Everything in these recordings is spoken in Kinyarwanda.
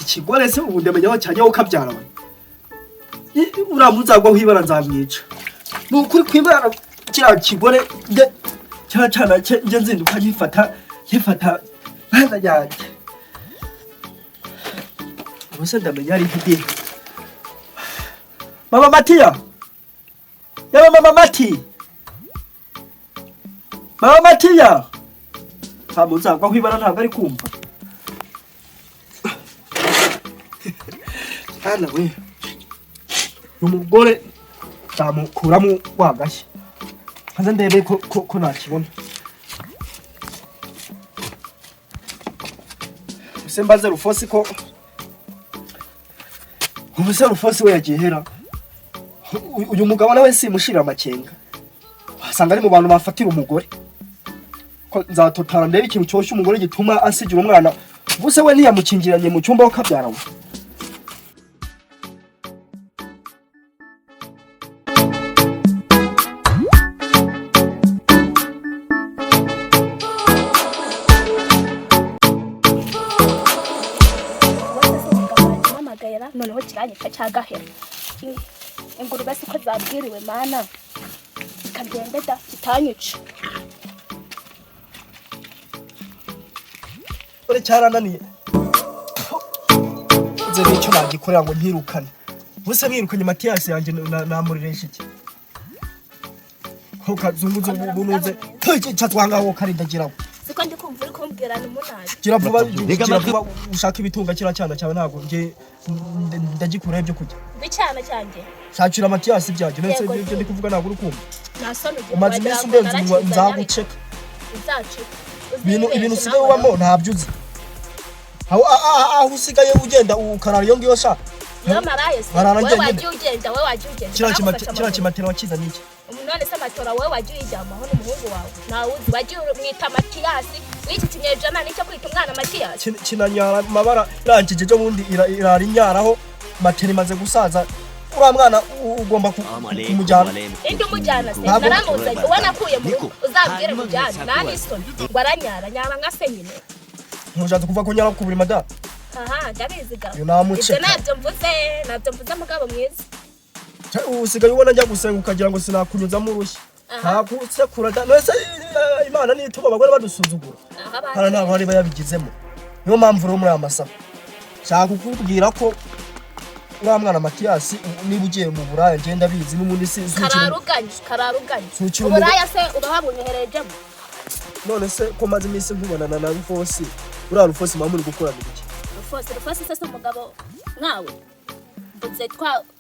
kigore se ubu ndamenya aho cyajya ukabyara we uramuzagwa hibara nzamwica nukuri kwibara kira kigore cyacana nje nzinduka gifata bana yanjye ubuse ndamenya ari hidi Mama Matiya Yaba Mama Matiya Hamuzagwa kwibara ntabwo ari kumva Hana we umugore tamukuramo wagashye haza ndebe ko nakibona Sembaze Rufosi ko ubuse Rufosi we yagihera uyu mugabo nawe simushira amakenga wasanga ari mu bantu bafatira umugore ko nzatotara ndebe ikintu cyosha umugore gituma asigira umwana ubuse we ntiyamukingiranye mu cyumba wakabyara we noneho kiranyita cyagahera ingurube siko zabwiriwe mana kagende da kitanyica ore cyarananiye nze nicyo nagikorera ngo ntirukane buse mwirukanye Matiyasi yanjye namuriresha iki ko kazunguzo bunuze cyatwanga wo karindagiraho siko ndi kumva uri kumbwira ni munaje gira vuba ushaka ibitunga kira cyana cyawe ntago nje ndagikura ibyo kujya bicyana cyanjye shakira Matiyasi byaje nese ibyo ndi kuvuga ntago urukumva nasone umaze iminsi ndenze nzaguceka ibintu usigaye ubamo ntabyuze aho usigaye ugenda ukarara iyo ngiyo sha yo maraye se wewe waje ugenda kira kimatera wakiza niki none se matora wewe waje ujyama aho n'umuhungu wawe nawe uzi waje mwita Matiyasi wiki kinyejana nicyo kwita umwana Matiyasi kinanyara mabara rangije cyo bundi irari nyaraho materi maze gusaza ura mwana ugomba kumujyana indi umujyana se naramuzanye ubona kuye mu uzabwire mujyana nani so ngo aranyara nyara nka se nyine ntujaze kuva ko nyara kuburi madara aha ndabiziga ibyo nabyo mvuze mugabo mwiza usigaye ubona njya gusenga ukagira ngo sinakunyuzamo urushyi ntakusekura nese Imana nituma abagore badusuzugura hana ntabwo bari bayabigizemo niyo mpamvu uri muri amasaha shaka kukubwira ko uriya mwana Matiyasi niba ugiye mu buraya ngenda bizi n'ubundi si kararuganye uburaya se ubahabunyeherejemo none se ko maze iminsi nkubonana na Rufosi uriya Rufosi mama uri gukora biki Rufosi se umugabo nkawe ndetse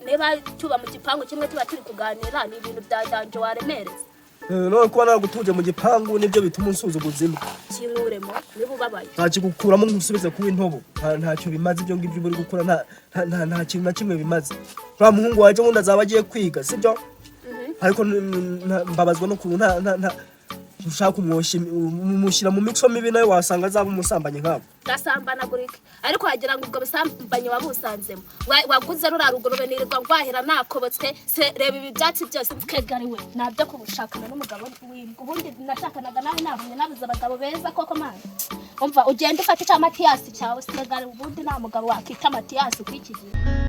niba tuba mu gipangu kimwe tuba turi kuganira ni ibintu bya danje waremereza none kuba nagutuje mu gipangu nibyo bituma unsuzuguza imbwa kinkuremo niba ubabaye ntakigukuramo nkusubize kuba intobo ntacyo bimaze ibyo ngibyo uri gukora nta kintu na kimwe bimaze uriya muhungu waje wundi azaba agiye kwiga sibyo ariko mbabazwa no kuntu ushaka umushyira mu mico mibi nawe wasanga azaba umusambanyi nkabo gasambanagurike ariko wagira ngo ubwo busambanyi wabusanzemo waguze rura rugurube nirirwa ngwahira nakobotse se reba ibi byatsi byose mfukegariwe nabyo kubushakana n'umugabo w'ibwo ubundi nashakanaga nawe nabonye nabuze abagabo beza koko mana umva ugenda ufata cya Matiyasi cyawe segare ubundi nta mugabo wakita Matiyasi kwikigira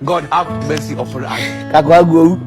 God have mercy upon us. Kagwago.